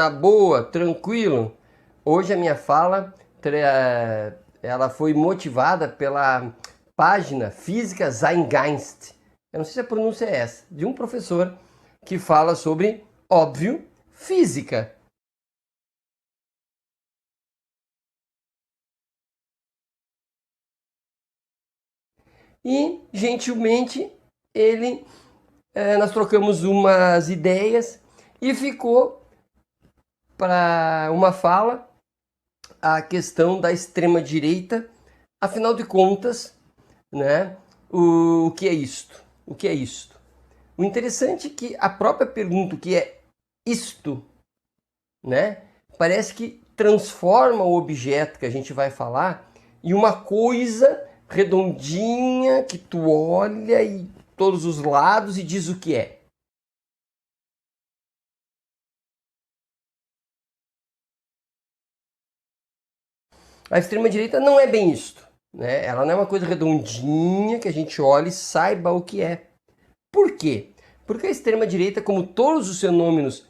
na boa, tranquilo. Hoje a minha fala, ela foi motivada pela página Física Zeitgeist. Eu não sei se a pronúncia é essa, de um professor que fala sobre, óbvio, física. E, gentilmente, nós trocamos umas ideias e ficou para uma fala a questão da extrema-direita. Afinal de contas, né, o que é isto? O que é isto? O interessante é que a própria pergunta, o que é isto, né, parece que transforma o objeto que a gente vai falar em uma coisa redondinha que tu olha e todos os lados e diz o que é. A extrema-direita não é bem isto, né? Ela não é uma coisa redondinha que a gente olha e saiba o que é. Por quê? Porque a extrema-direita, como todos os fenômenos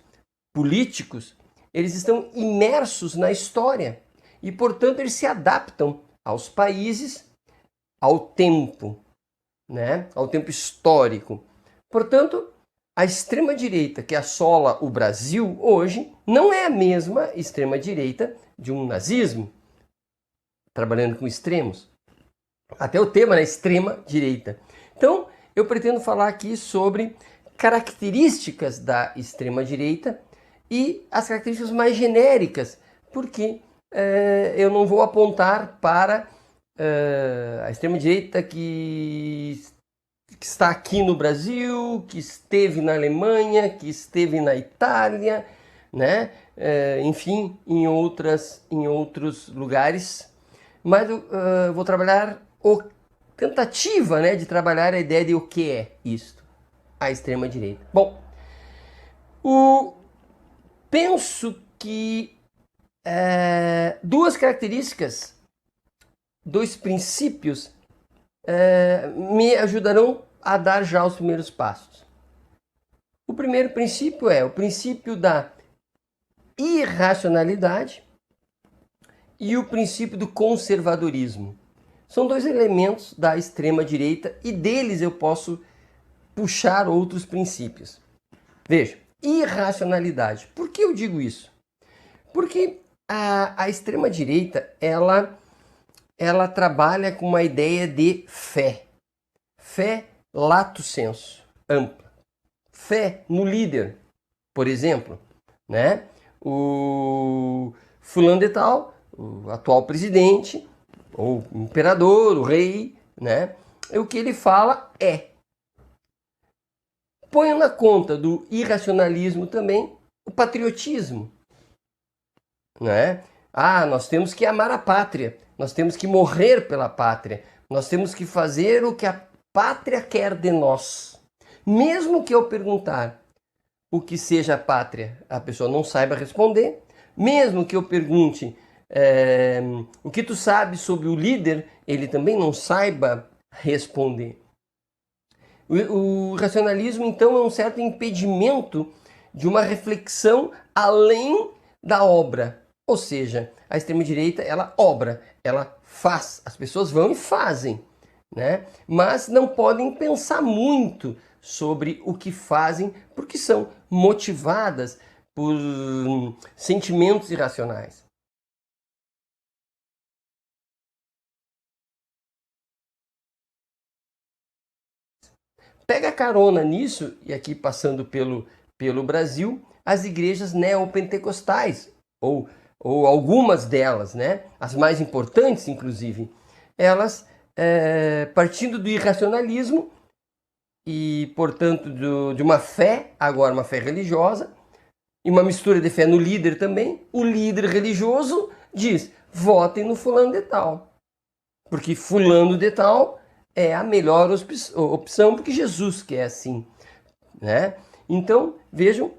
políticos, eles estão imersos na história e, portanto, eles se adaptam aos países, ao tempo, né? Ao tempo histórico. Portanto, a extrema-direita que assola o Brasil hoje não é a mesma extrema-direita de um nazismo, trabalhando com extremos. Até o tema, né? Extrema-direita. Então, eu pretendo falar aqui sobre características da extrema-direita e as características mais genéricas, porque eu não vou apontar para a extrema-direita que está aqui no Brasil, que esteve na Alemanha, que esteve na Itália, né? Enfim, em outros lugares. Mas eu vou trabalhar tentativa, né, de trabalhar a ideia de o que é isto, a extrema-direita. Bom, penso que duas características, dois princípios me ajudarão a dar já os primeiros passos. O primeiro princípio é o princípio da irracionalidade e o princípio do conservadorismo. São dois elementos da extrema-direita e deles eu posso puxar outros princípios. Veja, irracionalidade. Por que eu digo isso? Porque a extrema-direita, ela trabalha com uma ideia de fé. Fé lato sensu, ampla. Fé no líder, por exemplo, né? O fulano de tal, o atual presidente, ou o imperador, o rei, né? O que ele fala é. Ponha na conta do irracionalismo também o patriotismo, né? Nós temos que amar a pátria, nós temos que morrer pela pátria, nós temos que fazer o que a pátria quer de nós. Mesmo que eu perguntar o que seja a pátria, a pessoa não saiba responder, mesmo que eu pergunte o que tu sabe sobre o líder, ele também não saiba responder. O racionalismo, então, é um certo impedimento de uma reflexão além da obra. Ou seja, a extrema-direita, ela obra, ela faz. As pessoas vão e fazem, né? Mas não podem pensar muito sobre o que fazem, porque são motivadas por sentimentos irracionais. Pega carona nisso, e aqui passando pelo Brasil, as igrejas neopentecostais, ou algumas delas, né? As mais importantes, inclusive, elas, partindo do irracionalismo e, portanto, de uma fé, agora uma fé religiosa, e uma mistura de fé no líder também, o líder religioso diz, votem no fulano de tal, porque fulano de tal é a melhor opção, porque Jesus quer assim, né? Então, vejam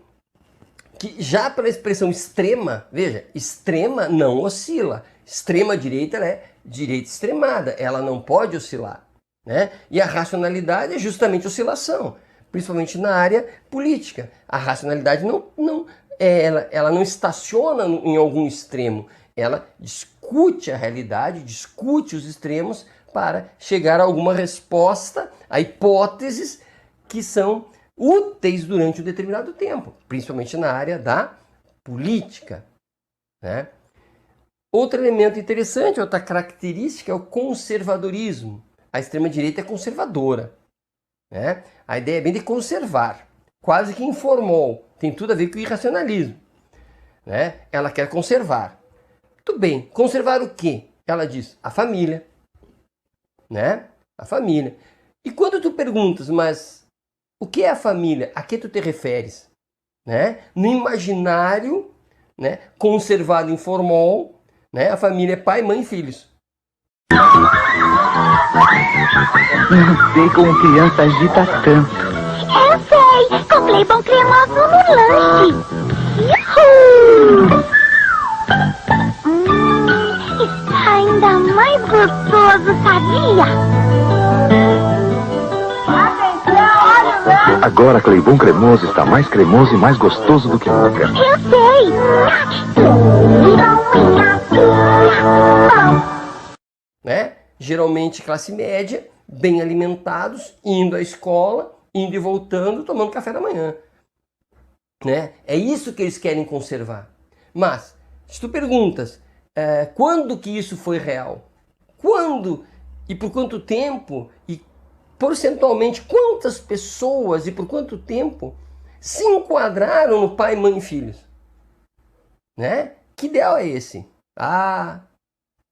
que já pela expressão extrema, veja, extrema não oscila. Extrema direita, ela é direita extremada, ela não pode oscilar, né? E a racionalidade é justamente oscilação, principalmente na área política. A racionalidade ela não estaciona em algum extremo, ela discute a realidade, discute os extremos para chegar a alguma resposta, a hipóteses que são úteis durante um determinado tempo, principalmente na área da política, né? Outro elemento interessante, outra característica é o conservadorismo. A extrema-direita é conservadora, né? A ideia é bem de conservar, quase que informal, tem tudo a ver com o irracionalismo, né? Ela quer conservar. Tudo bem, conservar o quê? Ela diz, a família, né? A família. E quando tu perguntas, mas o que é a família? A que tu te referes? Né? No imaginário, né, conservado informal, né, a família é pai, mãe e filhos. Não sei como criança agita tanto. Eu sei, com Claybon cremoso no lanche. Uhul! Está ainda mais gostoso, sabia? Agora Claybon cremoso está mais cremoso e mais gostoso do que nunca. Eu sei! Né? Geralmente classe média, bem alimentados, indo à escola, indo e voltando, tomando café da manhã. Né? É isso que eles querem conservar. Mas, se tu perguntas, quando que isso foi real? Quando e por quanto tempo e porcentualmente quantas pessoas e por quanto tempo se enquadraram no pai, mãe e filhos? Né? Que ideal é esse?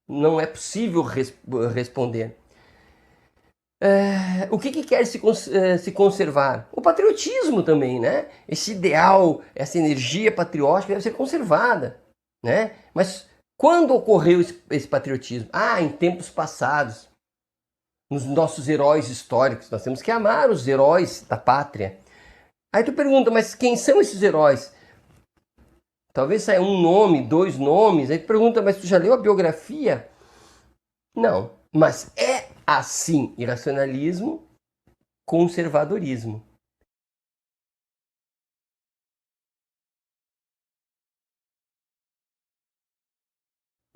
Não é possível responder. O que quer se conservar? O patriotismo também, né? Esse ideal, essa energia patriótica deve ser conservada, né? Mas quando ocorreu esse patriotismo? Em tempos passados, nos nossos heróis históricos. Nós temos que amar os heróis da pátria. Aí tu pergunta, mas quem são esses heróis? Talvez saia um nome, 2 nomes. Aí tu pergunta, mas tu já leu a biografia? Não, mas é assim, irracionalismo, conservadorismo.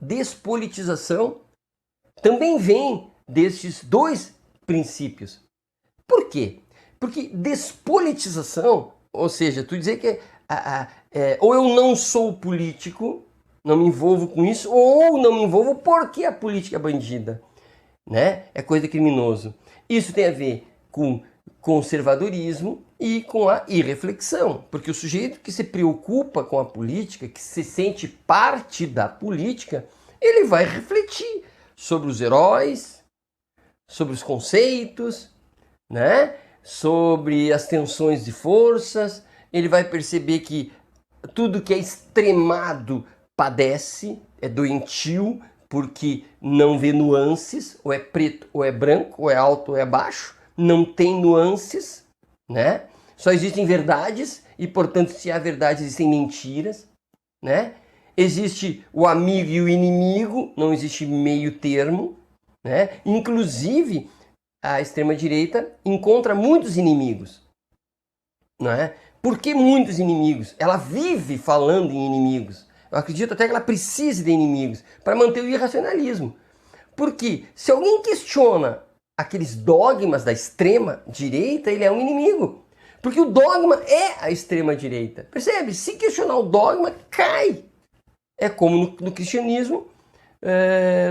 Despolitização também vem destes 2 princípios. Por quê? Porque despolitização, ou seja, tu dizer que ou eu não sou político, não me envolvo com isso, ou não me envolvo porque a política é bandida, né? É coisa de criminoso. Isso tem a ver com conservadorismo e com a irreflexão, porque o sujeito que se preocupa com a política, que se sente parte da política, ele vai refletir sobre os heróis, sobre os conceitos, né? Sobre as tensões de forças. Ele vai perceber que tudo que é extremado padece, é doentio, porque não vê nuances, ou é preto ou é branco, ou é alto ou é baixo, não tem nuances, né? Só existem verdades e, portanto, se há verdade, existem mentiras, né? Existe o amigo e o inimigo, não existe meio termo, né? Inclusive, a extrema-direita encontra muitos inimigos, não é? Por que muitos inimigos? Ela vive falando em inimigos. Eu acredito até que ela precise de inimigos para manter o irracionalismo. Porque se alguém questiona aqueles dogmas da extrema-direita, ele é um inimigo. Porque o dogma é a extrema-direita. Percebe? Se questionar o dogma, cai. É como no cristianismo,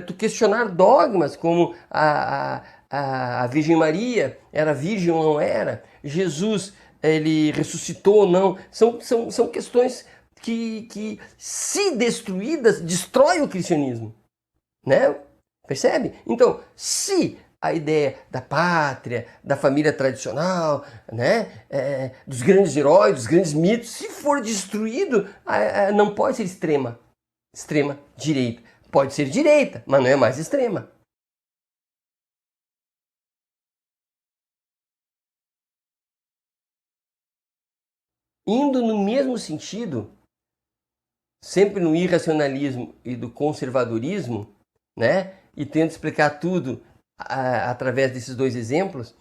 tu questionar dogmas, como a Virgem Maria era virgem ou não era, Jesus, ele ressuscitou ou não, são questões que se destruídas, destrói o cristianismo, né? Percebe? Então, se a ideia da pátria, da família tradicional, né, dos grandes heróis, dos grandes mitos, se for destruído, não pode ser extrema direita. Pode ser direita, mas não é mais extrema. Indo no mesmo sentido, sempre no irracionalismo e do conservadorismo, né, e tento explicar tudo através desses 2 exemplos,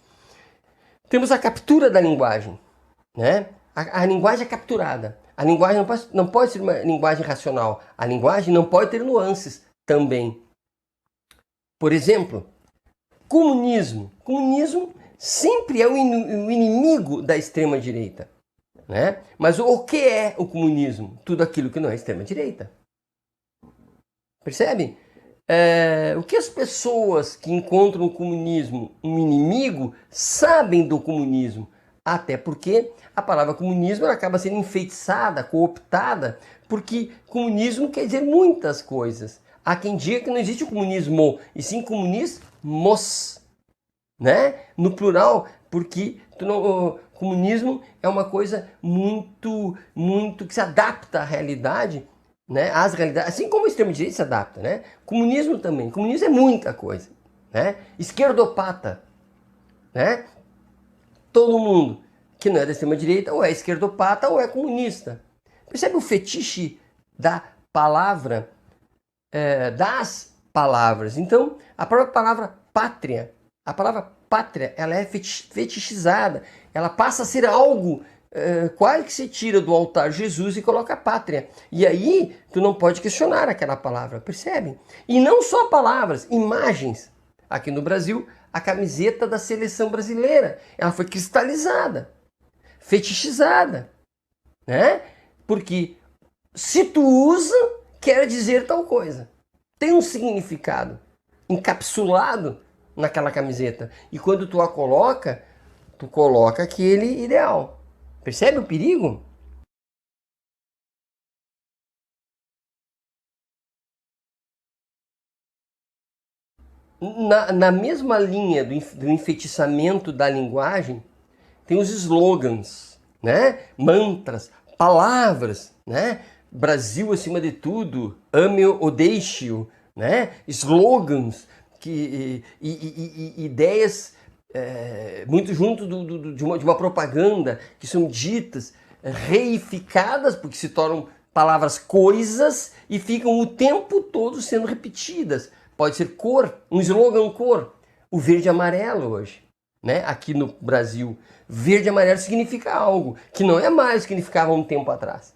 temos a captura da linguagem, né? A linguagem é capturada. A linguagem não pode ser uma linguagem racional. A linguagem não pode ter nuances também. Por exemplo, comunismo. Comunismo sempre é o inimigo da extrema-direita, né? Mas o que é o comunismo? Tudo aquilo que não é extrema-direita. Percebe? O que as pessoas que encontram o comunismo um inimigo sabem do comunismo? Até porque a palavra comunismo ela acaba sendo enfeitiçada, cooptada, porque comunismo quer dizer muitas coisas. Há quem diga que não existe o comunismo, e sim comunismos, né? No plural, porque comunismo é uma coisa muito que se adapta à realidade, né? Às realidades, assim como o extremo-direita se adapta, né? Comunismo também. Comunismo é muita coisa, né? Esquerdopata, né? Todo mundo que não é da extrema-direita ou é esquerdopata ou é comunista. Percebe o fetiche da palavra, das palavras? Então, a própria palavra pátria, ela é fetichizada. Ela passa a ser algo quase que se tira do altar Jesus e coloca a pátria. E aí, tu não pode questionar aquela palavra, percebe? E não só palavras, imagens. Aqui no Brasil, a camiseta da seleção brasileira, ela foi cristalizada, fetichizada, né? Porque se tu usa, quer dizer tal coisa. Tem um significado encapsulado naquela camiseta. E quando tu a coloca, tu coloca aquele ideal. Percebe o perigo? Na mesma linha do enfeitiçamento da linguagem, tem os slogans, né? Mantras, palavras, né? Brasil acima de tudo, ame-o ou deixe-o, né? Slogans, ideias muito junto de uma propaganda que são ditas, reificadas, porque se tornam palavras coisas e ficam o tempo todo sendo repetidas. Pode ser cor, um slogan cor, o verde e amarelo hoje, né? Aqui no Brasil, verde e amarelo significa algo que não é mais o que significava um tempo atrás,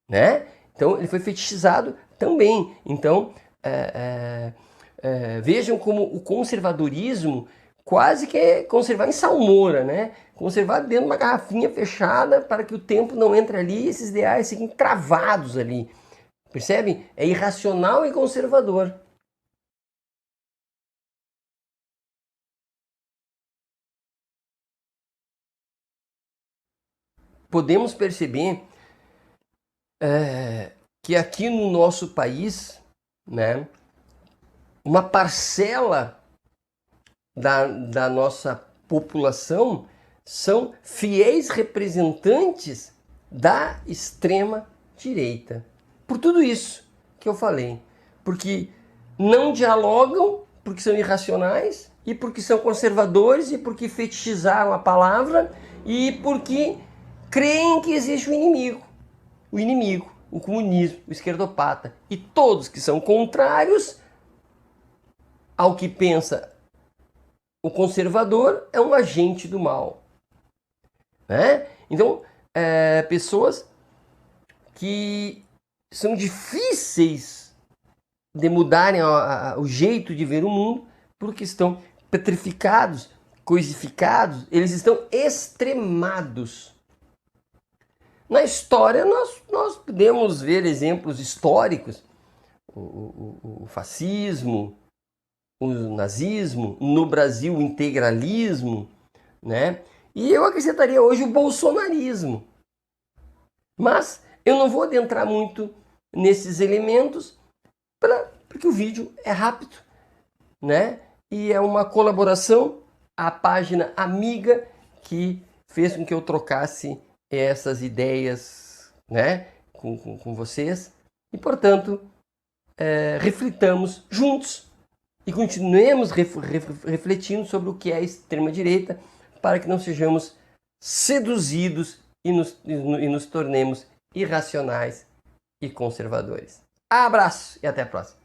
né? Então ele foi fetichizado também. Então vejam como o conservadorismo quase que é conservar em salmoura, né? Conservar dentro de uma garrafinha fechada para que o tempo não entre ali e esses ideais fiquem travados ali. Percebem? É irracional e conservador. Podemos perceber que aqui no nosso país, né, uma parcela da nossa população são fiéis representantes da extrema direita. Por tudo isso que eu falei. Porque não dialogam, porque são irracionais, e porque são conservadores, e porque fetichizaram a palavra, e porque creem que existe o inimigo, o comunismo, o esquerdopata. E todos que são contrários ao que pensa o conservador é um agente do mal, né? Então, pessoas que são difíceis de mudarem o jeito de ver o mundo, porque estão petrificados, coisificados, eles estão extremados. Na história, nós podemos ver exemplos históricos, o fascismo, o nazismo, no Brasil o integralismo, né? E eu acrescentaria hoje o bolsonarismo. Mas eu não vou adentrar muito nesses elementos, porque o vídeo é rápido, né? E é uma colaboração à página amiga que fez com que eu trocasse essas ideias, né, com vocês. E, portanto, reflitamos juntos e continuemos refletindo sobre o que é a extrema-direita para que não sejamos seduzidos e nos tornemos irracionais e conservadores. Abraço e até a próxima.